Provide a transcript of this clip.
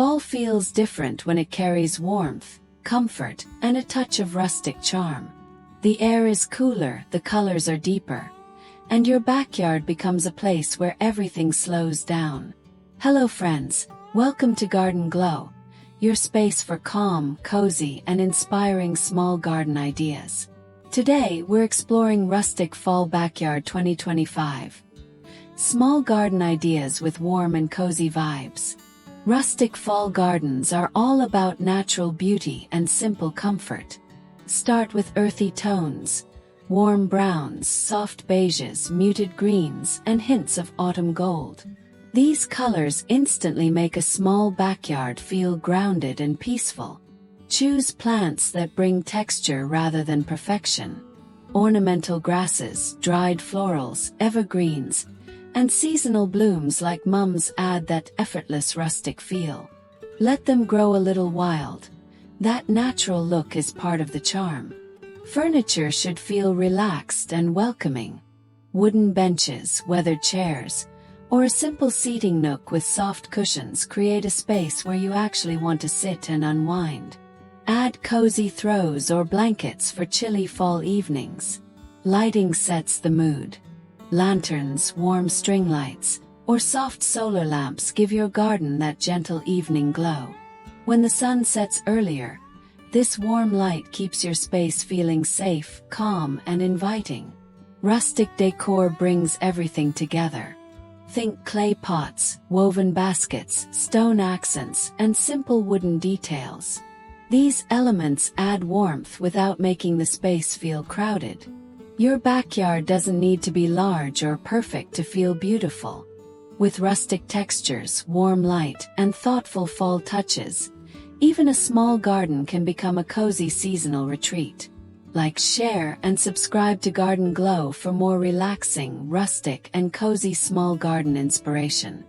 Fall feels different when it carries warmth, comfort, and a touch of rustic charm. The air is cooler, the colors are deeper, and your backyard becomes a place where everything slows down. Hello friends, welcome to Garden Glow, your space for calm, cozy, and inspiring small garden ideas. Today we're exploring Rustic Fall Backyard 2025. Small garden ideas with warm and cozy vibes. Rustic fall gardens are all about natural beauty and simple comfort. Start with earthy tones, warm browns, soft beiges, muted greens, and hints of autumn gold. These colors instantly make a small backyard feel grounded and peaceful. Choose plants that bring texture rather than perfection. Ornamental grasses, dried florals, evergreens, and seasonal blooms like mums add that effortless rustic feel. Let them grow a little wild. That natural look is part of the charm. Furniture should feel relaxed and welcoming. Wooden benches, weathered chairs, or a simple seating nook with soft cushions create a space where you actually want to sit and unwind. Add cozy throws or blankets for chilly fall evenings. Lighting sets the mood. Lanterns, warm string lights, or soft solar lamps give your garden that gentle evening glow. When the sun sets earlier, this warm light keeps your space feeling safe, calm, and inviting. Rustic decor brings everything together. Think clay pots, woven baskets, stone accents, and simple wooden details. These elements add warmth without making the space feel crowded. Your backyard doesn't need to be large or perfect to feel beautiful. With rustic textures, warm light, and thoughtful fall touches, even a small garden can become a cozy seasonal retreat. Like, share, and subscribe to Garden Glow for more relaxing, rustic, and cozy small garden inspiration.